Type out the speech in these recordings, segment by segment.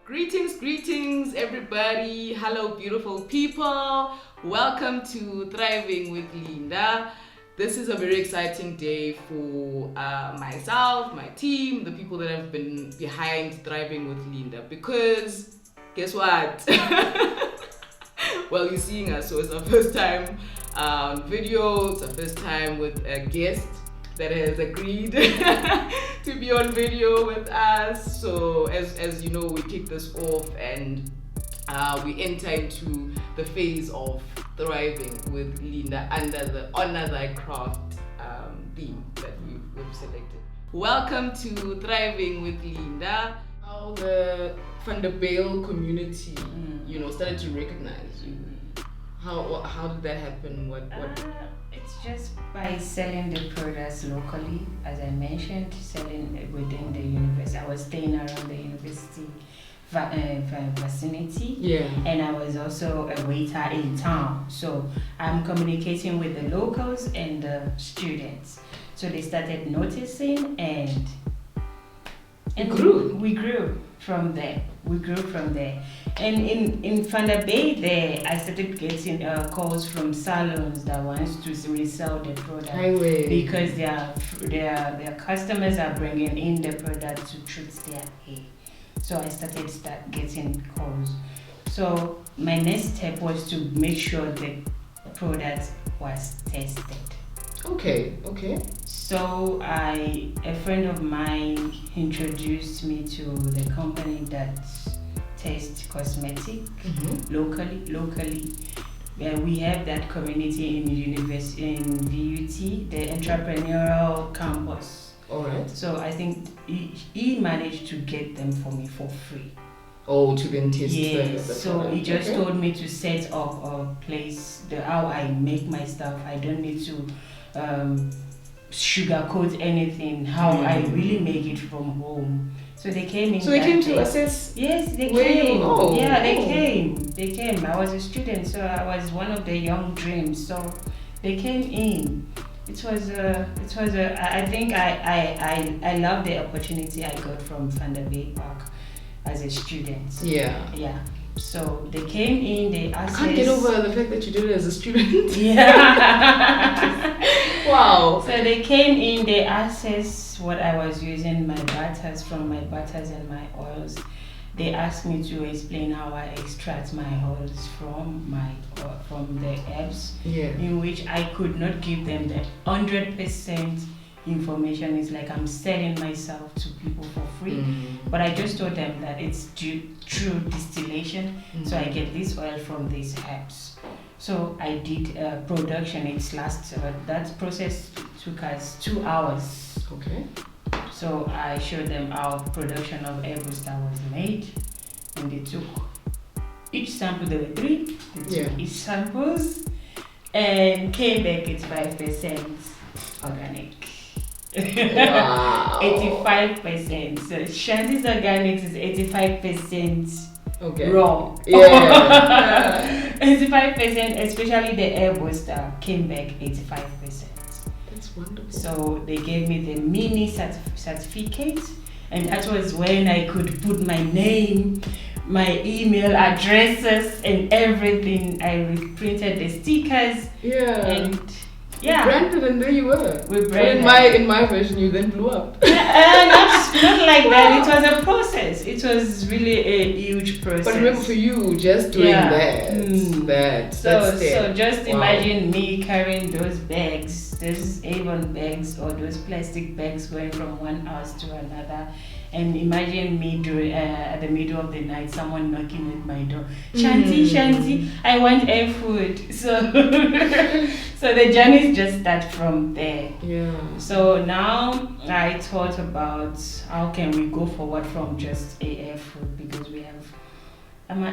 Greetings, everybody. Hello, beautiful people. Welcome to Thriving with Linda. This is a very exciting day for myself, my team, the people that have been behind Thriving with Linda. Because guess what? Well, you're seeing us, so it's our first time on video. It's our first time with a guest that has agreed to be on video with us. So as you know, we kick this off and we enter into the phase of thriving with Linda under the Honor Thy Craft theme that we've selected. Welcome to Thriving with Linda. How the Founder community, started to recognize you. How did that happen? What? It's just by selling the products locally, as I mentioned, selling within the university. I was staying around the university vicinity, and I was also a waiter in town. So I'm communicating with the locals and the students. So they started noticing, and we grew from there. And in Founder there, I started getting calls from salons that wants to resell the product because their customers are bringing in the product to treat their hair. So I started getting calls. So my next step was to make sure the product was tested. Okay. So a friend of mine introduced me to the company that tests cosmetic locally. We have that community in university in VUT, the entrepreneurial campus. All right. So I think he managed to get them for me for free. Oh, to then test. Yes. So he just told me to set up a place, how I make my stuff. I don't need to sugarcoat anything, how I really make it from home. So they came in. So they came to assess. Yes, they came. They came. I was a student, so I was one of the young dreams. So they came in. It was I think I love the opportunity I got from Founder Park as a student. Yeah. So they came in, they asked. I can't get over the fact that you did it as a student. Yeah. Wow. So they came in, they asked us what I was using, my butters and my oils. They asked me to explain how I extract my oils from the herbs, in which I could not give them the 100% information. It's like I'm selling myself to people for free, but I just told them that it's true distillation. So I get this oil from these herbs. So I did production. That process took us 2 hours. Okay. So I showed them how production of herbs that was made, and they took each sample. There were 3. They took each samples and came back at 5% organic. Wow. 85%. So Shanty's Organics is 85% raw. Yeah. 85%, especially the air booster, came back 85%. That's wonderful. So they gave me the mini certificate, and that was when I could put my name, my email addresses, and everything. I printed the stickers. You branded, and there you were. We branded. In my version, you then blew up. Not like that. It was a process. It was really a huge process. But remember, for you, just doing So just imagine me carrying those bags, those Avon bags or those plastic bags, going from one house to another. And imagine me at the middle of the night, someone knocking at my door. Shanty, I want air food. So the journey just starts from there. Yeah. So now I thought about how can we go forward from just air food, because we have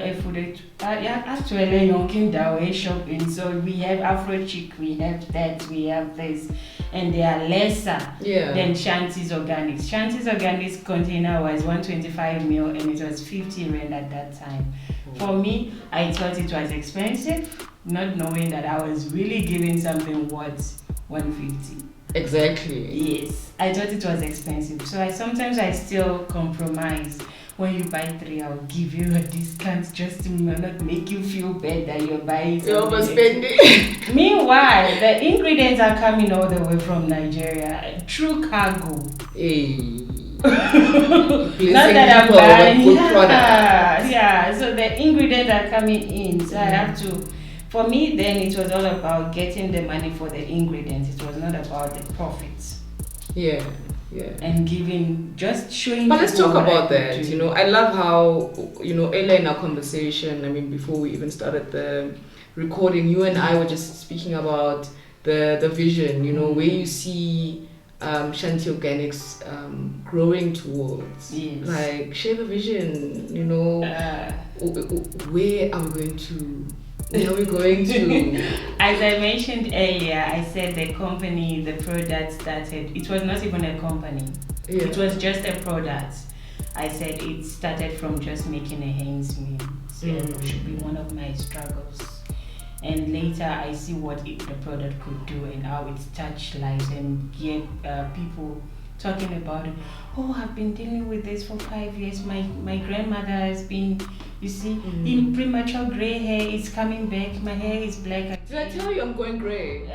air food. Actually, Yonkin shopping. So we have Afro Chic, we have that, we have this, and they are lesser than Shanty's Organics. Shanty's Organics container was 125 ml, and it was 50 rand at that time. For me, I thought it was expensive, not knowing that I was really giving something worth 150. Exactly. Yes, I thought it was expensive. So sometimes I still compromise when you buy 3, I'll give you a discount just to not make you feel bad that you're buying something. You're overspending. Meanwhile, the ingredients are coming all the way from Nigeria through cargo. Hey. Not that I'm buying good products. Yeah, so the ingredients are coming in. So I have to, for me then it was all about getting the money for the ingredients. It was not about the profits. Yeah. And giving, just showing. But let's talk about that. You know, I love how, you know, earlier in our conversation, I mean, before we even started the recording, you and I were just speaking about the vision, you know, where you see Shanty Organics growing towards. Yes. Like, share the vision, you know, where are we going to? As I mentioned earlier, I said the company, the product started, it was not even a company. Yeah. It was just a product. I said it started from just making a Hanes meal. So it should be one of my struggles. And later I see what the product could do and how it touched lives and get people talking about it. Oh, I've been dealing with this for 5 years. My grandmother has been, you see, in premature gray hair is coming back. My hair is black. Did I tell you I'm going gray?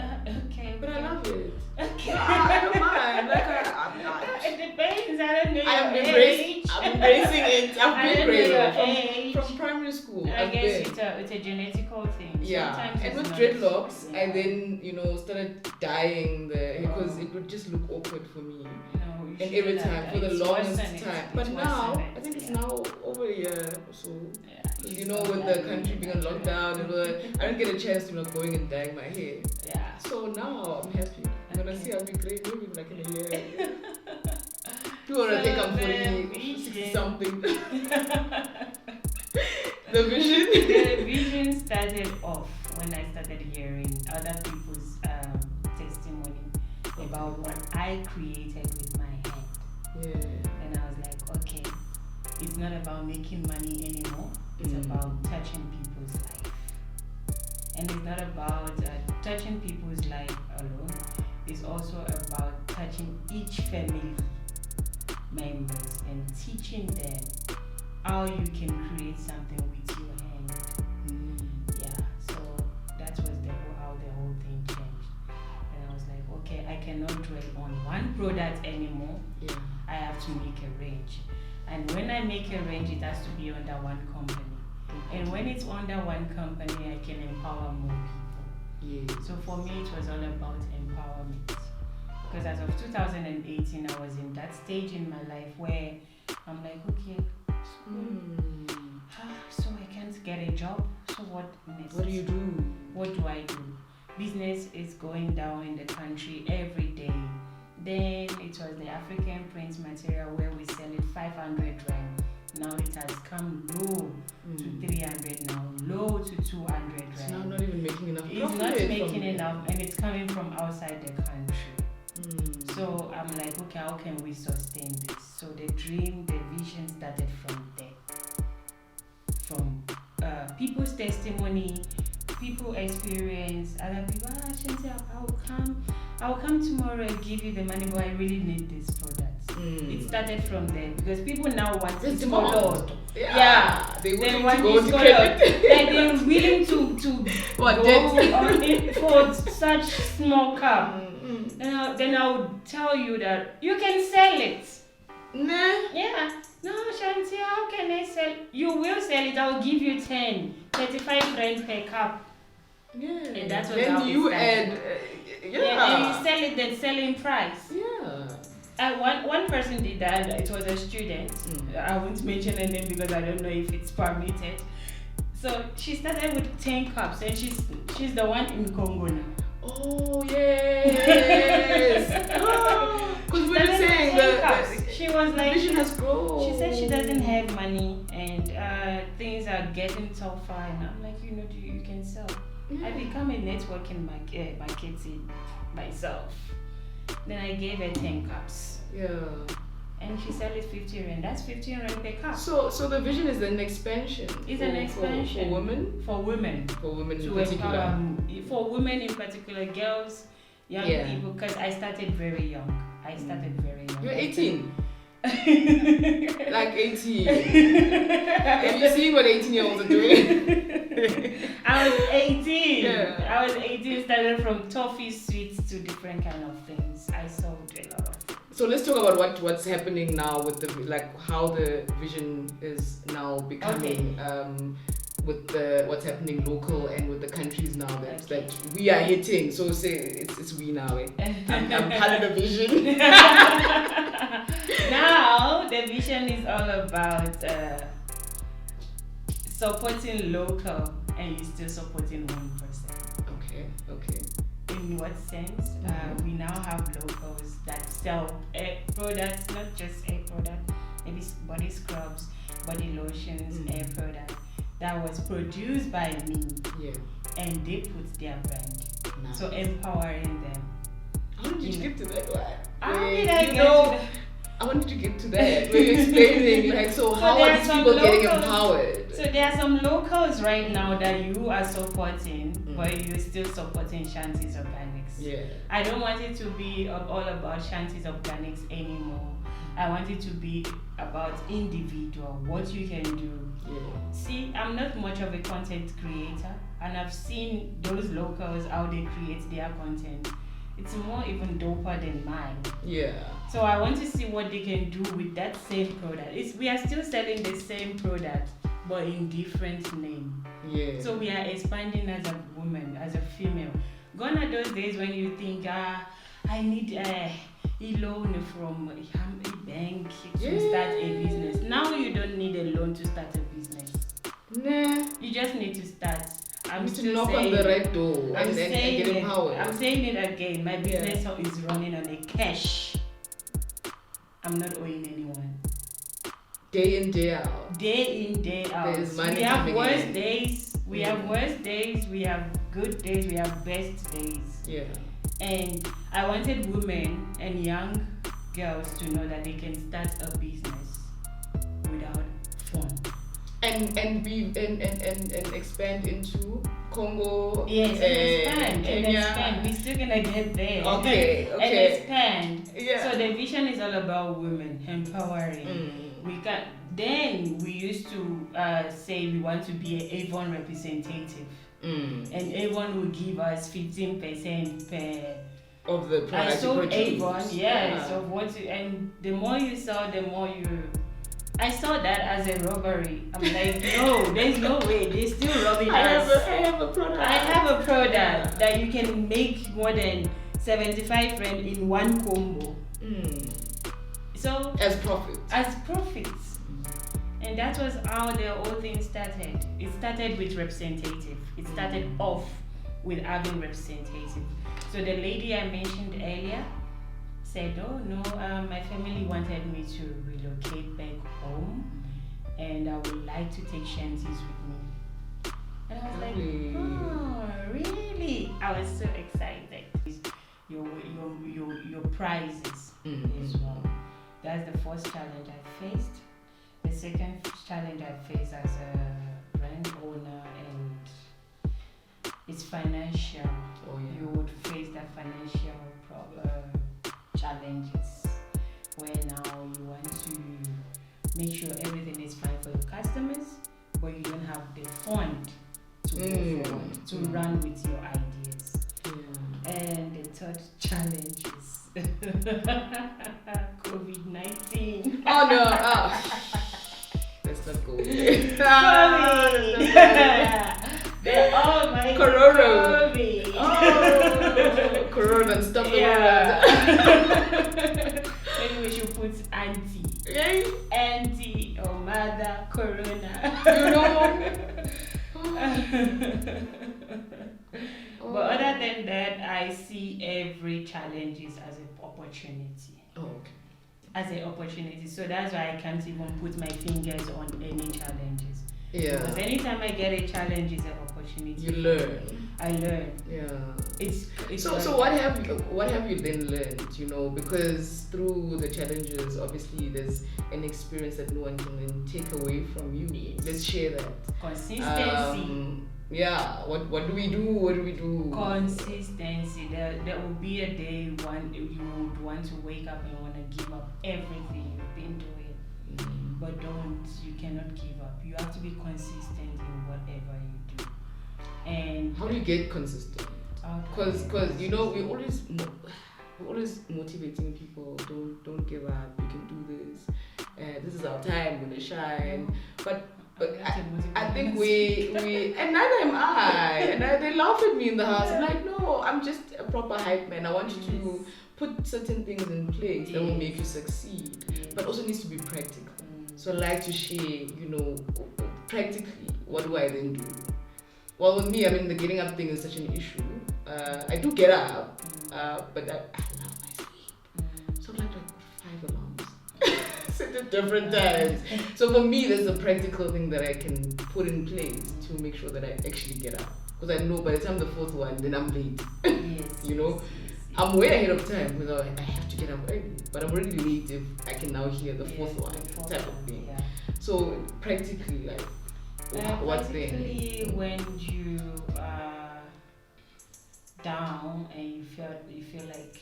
Okay. But I love it. Okay. I don't mind. Like I'm not. It depends. I don't know I'm your age. I'm embracing it. I've been gray from primary school. I guess it's a genetical thing. Yeah. Sometimes and with dreadlocks, I then, you know, started dyeing the hair because it would just look awkward for me. And every time for the longest time. But now I think it's now over a year or so. Yeah, you know, with the country being on lockdown, I don't get a chance to going and dyeing my hair. Yeah. So now I'm happy. When I see I'll be great maybe like in a year. People wanna think I'm 40 something. The vision started off when I started hearing other people's testimony about what I created with my hand. Yeah. And I was like, okay, it's not about making money anymore. It's about touching people's life. And it's not about touching people's life alone. It's also about touching each family members and teaching them how you can create something with your hand. Yeah, so that was how the whole thing changed. And I was like, okay, I cannot dwell on one product anymore. Yeah. I have to make a range. And when I make a range, it has to be under one company. And when it's under one company, I can empower more people. Yeah. So for me, it was all about empowerment. Because as of 2018, I was in that stage in my life where I'm like, okay, so I can't get a job. So what next? What do you do? What do I do? Business is going down in the country every day. Then it was the African print material where we sell it 500 rand. Now it has come low to 300 now, low to 200 rand. It's now not even making enough. It's not making enough, and it's coming from outside the country. So I'm like, okay, how can we sustain this? So the dream, the vision started from there. From people's testimony, people experience, other people, Shanty, I'll come tomorrow and give you the money, but I really need this product. It started from there because people now want it colored. Yeah. They want it colored. Like they're willing to go on it for such small cup. Then I would tell you that you can sell it. Nah. Yeah. No, Shanty, how can I sell? You will sell it. I'll give you 35 rand per cup. Yeah. And that's what then you add. And you sell it at selling price. Yeah. One person did that. It was a student. I won't mention her name because I don't know if it's permitted. So she started with 10 cups, and she's the one in Congo now. Oh yes. Because we were saying she was like, vision has grown. She said she doesn't have money and things are getting tougher, and I'm like, you can sell. I become a networking marketing myself. Then I gave her 10 cups. Yeah. And she sold it 50 rand. That's 15 rand per cup. So the vision is an expansion. It's an expansion for women. For women. For women in particular. For women in particular, girls, young people. Because I started very young. You're 18. Like 18. Have you seen what 18-year-olds are doing? I was 18. Yeah. I was 18, started from toffee sweets to different kind of things. I sold a lot of. So let's talk about what's happening now with how the vision is now becoming with what's happening local and with the countries now that we are hitting. So say it's we now. I'm part of the vision. Now the vision is all about supporting local and you're still supporting one person. Okay. In what sense? We now have locals that sell products, not just hair product, maybe body scrubs, body lotions, hair product that was produced by me. Yeah. And they put their brand. Nice. So empowering them. How did you get to that one? How did I get to that? I wanted to get to that. Where you're explaining how are these people getting empowered? So there are some locals right now that you are supporting, but you're still supporting Shanty's Organics. Yeah. I don't want it to be all about Shanty's Organics anymore. I want it to be about individual, what you can do. Yeah. See, I'm not much of a content creator, and I've seen those locals how they create their content. It's more even doper than mine. Yeah. So I want to see what they can do with that same product. We are still selling the same product, but in different name. Yeah. So we are expanding as a woman, as a female. Gone are those days when you think, I need a loan from a bank to start a business. Now you don't need a loan to start a business. Nah. You just need to start. I'm you still knock saying, on the right door and get empowered. I'm saying it again. My business is running on a cash. I'm not owing anyone. Day in, day out. Day in, day out. There's money we have coming worse in. days. We have worse days. We have good days. We have best days. Yeah. And I wanted women and young girls to know that they can start a business without fun. And expand into Congo. Yes, and Kenya. expand. We're still gonna get there. Okay. And expand. Yeah. So the vision is all about women empowering. Then we used to say we want to be an Avon representative. And Avon will give us 15% per of the product. I sold Avon, Yeah. of what and the more you sell, the more you. I saw that as a robbery. I'm like, no, there's no way. They're still robbing us. I have a product. I have a product that you can make more than 75 rand in one combo. So as profits. And that was how the whole thing started. It started with representative. It started off with having representative. So the lady I mentioned earlier said, oh no, my family wanted me to relocate back home and I would like to take Shanties with me. And I was like, oh, really? I was so excited. Your prizes as well. That's the first challenge I faced. The second challenge I faced as a brand owner and it's financial. You would face that financial challenges where now you want to make sure everything is fine for your customers, but you don't have the fund to go forward, to run with your ideas. And the third challenge is COVID-19. Oh no! Let's not go there. Oh my Corona. COVID. Oh, Corona and stuff. Maybe we should put auntie. Yay. Auntie or mother Corona. You know. But other than that, I see every challenge as an opportunity. Oh, okay. As an opportunity. So that's why I can't even put my fingers on any challenges. Yeah. Because anytime I get a challenge, it's an opportunity. You learn. I learn. Yeah. It's so what have you then learned? You know, because through the challenges, obviously there's an experience that no one can then take away from you. Let's share that. Consistency. Yeah. What do we do? Consistency. There will be a day when you would want to wake up and want to give up everything you've been but you cannot give up. You have to be consistent in whatever you do. And how do you get consistent? Because you know, we're always motivating people. Don't give up. You can do this. This is our time. We're gonna shine. But I think we and neither am I. And they laugh at me in the house. I'm like, no, I'm just a proper hype man. I want you to put certain things in place that will make you succeed, but also needs to be practical. So I like to share, you know, practically, what do I then do? Well, with me, I mean, the getting up thing is such an issue. I do get up, but I love my sleep. So I like 5 alarms. Set at different times. So for me, there's a practical thing that I can put in place to make sure that I actually get up. Because I know by the time the 4th one, then I'm late. You know? I'm way ahead of time because I have to get up early, but I'm already late if I can now hear the 4th one type of thing. Yeah. So practically, like, what's there? Practically, when you are down and you feel like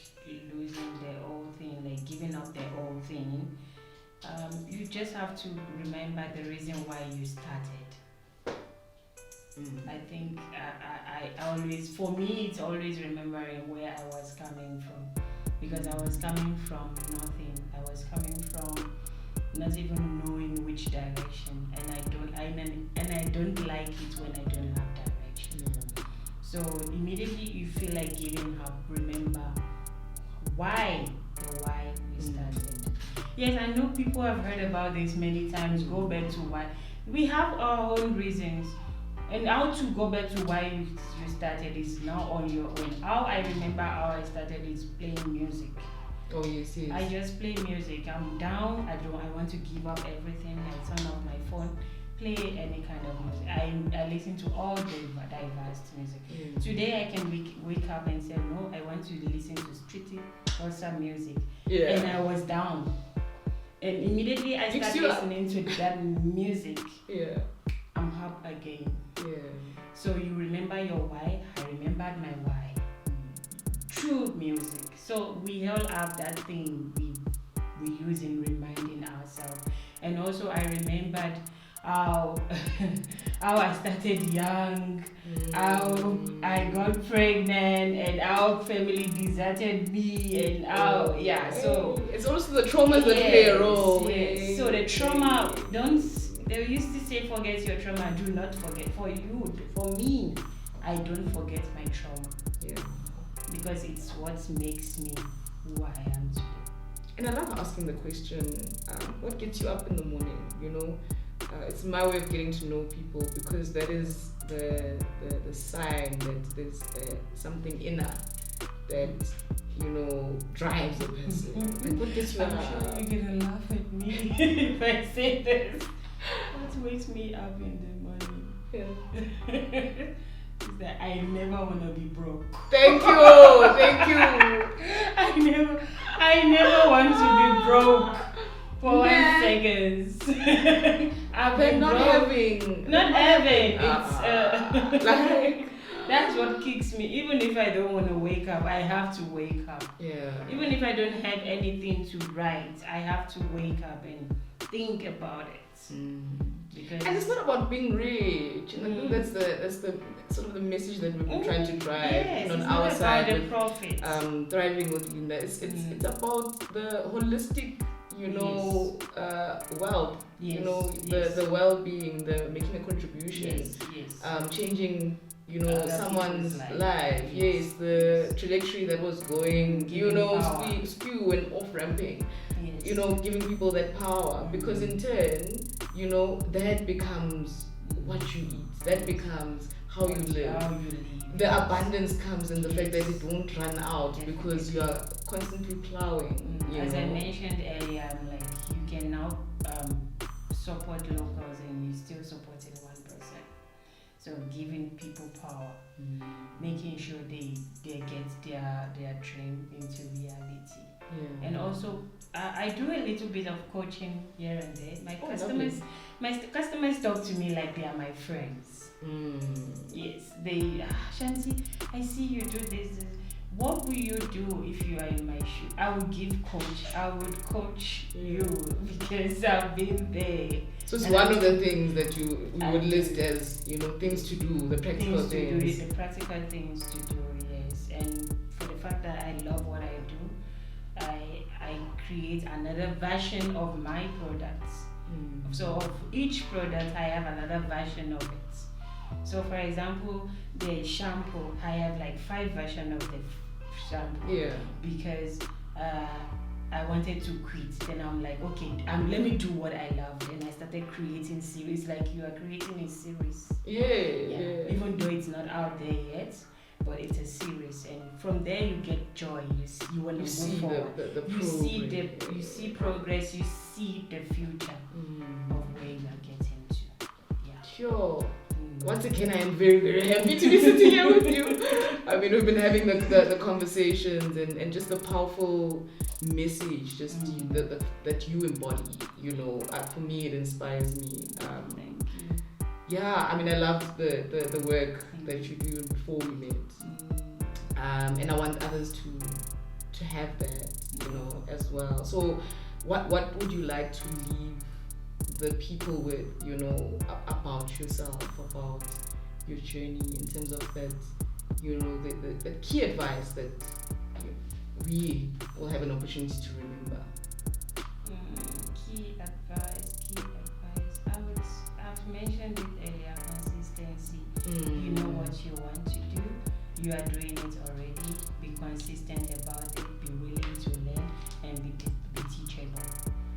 losing the whole thing, like giving up the whole thing, you just have to remember the reason why you started. I think I always, for me, it's always remembering where I was coming from, because I was coming from nothing. I was coming from not even knowing which direction, and I don't like it when I don't have direction. So immediately you feel like giving up, remember why we started. Yes, I know people have heard about this many times. Go back to why. We have our own reasons. And how to go back to why you started is now on your own. How I remember how I started is playing music. Oh yes. I just play music. I'm down. I want to give up everything. I turn off my phone, play any kind of music. I listen to all the diverse music. Today I can wake up and say, no, I want to listen to street or some music. Yeah. And I was down. And immediately I started listening to that music. Yeah. I'm up again. Yeah. So you remember your why. I remembered my why through music. So we all have that thing we use in reminding ourselves. And also I remembered how I started young, how I got pregnant, and how family deserted me, and how so it's also the traumas that play a role. Yes. So the trauma, they used to say, forget your trauma, do not forget. For me, I don't forget my trauma. Yeah. Because it's what makes me who I am today. And I love asking the question, what gets you up in the morning? You know, it's my way of getting to know people, because that is the sign that there's something inner that, you know, drives a person. Like, what gets you up? I'm sure you're going to laugh at me if I say this. What wakes me up in the morning? Yeah. Is that I never want to be broke. Thank you. I never want to be broke for 1 second. I've been not having. It's like that's what kicks me. Even if I don't want to wake up, I have to wake up. Yeah. Even if I don't have anything to write, I have to wake up and think about it. And it's not about being rich. And I think that's the sort of the message that we've been trying to drive on our side with thriving with Linda. It's about the holistic, you know, wealth. Yes. You know, the well-being, the making a contribution, changing, you know, someone's life. Yes, the trajectory that was going, you know, spew and off-ramping. Yes. You know, giving people that power, because in turn, you know, that becomes what you eat. That becomes how you live. The abundance comes in the fact that it won't run out because you are constantly plowing. As I mentioned earlier, I'm like, you can now support locals and you still supporting 1%. So giving people power, making sure they get their dream into reality. Yeah. And also, I do a little bit of coaching here and there. My customers talk to me like they are my friends. Yes, they Shanty, I see you do this. What will you do if you are in my shoe? I would coach you because I've been there. So it's one of the things that you would list as, things to do, the practical things. The practical things to do, yes. And for the fact that I love what I do, I create another version of my products. So of each product, I have another version of it. So for example, the shampoo, I have like 5 versions of the shampoo. Yeah. Because I wanted to quit. Then I'm like, okay, let me do what I love. And I started creating series. Like you are creating a series. Yeah. Even though it's not out there yet, but it's a series. And from there you get joy. You want to move forward. You see progress. You see the future of where you are getting to. Yeah. Sure. Once again, I am very, very happy to be sitting here with you. I mean, we've been having the conversations and just the powerful message just that you embody. For me, it inspires me. Thank you. Yeah, I mean, I loved the work that you do before we met. And I want others to have that, as well. So what would you like to leave the people with, about yourself, about your journey, in terms of that, the key advice that we will have an opportunity to remember? Key advice. I've mentioned it earlier, consistency. You know what you want to do. You are doing it already. Be consistent about it. Be willing to learn and be teachable.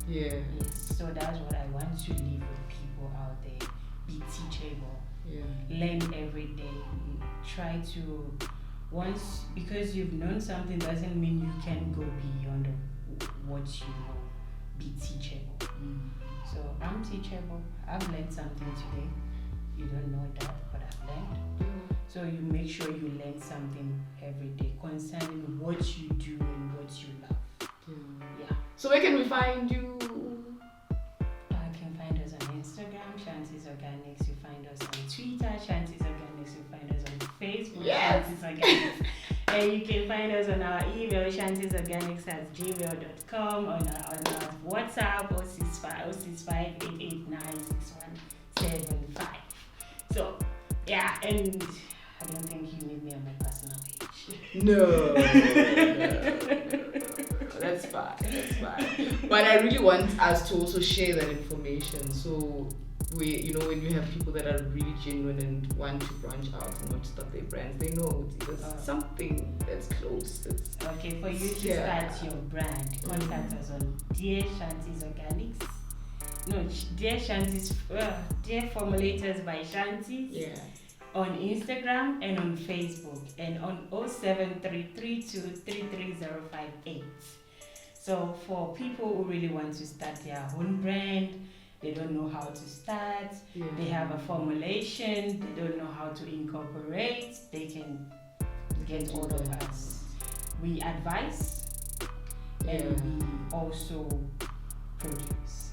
Yeah. Yes. So that's what I want to leave with people out there. Be teachable. Yeah. Learn every day. Try to because you've known something doesn't mean you can go beyond what you know. Be teachable. So I'm teachable. I've learned something today. You don't know that, but I've learned. So you make sure you learn something every day concerning what you do and what you love. Yeah. So where can we find you? You can find us on Instagram, Shanty's Organics. You find us on Twitter, Shanty's Organics. You find us on Facebook, Yes. Shanty's Organics. And you can find us on our email, shantysorganics@gmail.com, on our WhatsApp, 065 So, yeah, and I don't think you need me on my personal page. No. That's fine. But I really want us to also share that information. So when you have people that are really genuine and want to branch out and want to start their brands, they know it's something that's close. Okay, for you to start your brand, contact us on Dear Shanty's Organics. No, Dear Formulators by Shanty. Yeah. On Instagram and on Facebook and on 07332333058. So for people who really want to start their own brand, they don't know how to start, they have a formulation, they don't know how to incorporate, they can get hold of us. We advise and we also produce.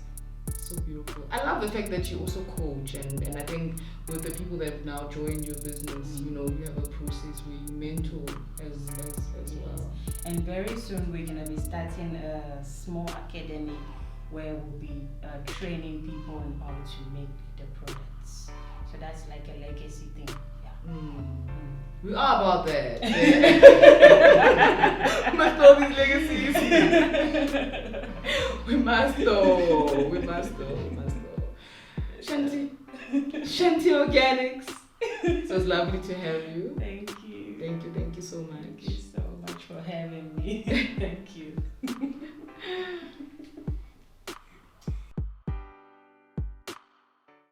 So beautiful. I love the fact that you also coach, and I think with the people that have now joined your business, you have a process where you mentor as well. And very soon we're gonna be starting a small academy where we'll be training people on how to make the products. So that's like a legacy thing. Yeah. We are about that. We must know these legacies. We must know. Shanty Organics. So it's lovely to have you. Thank you. Thank you so much. Thank you so much for having me. Thank you.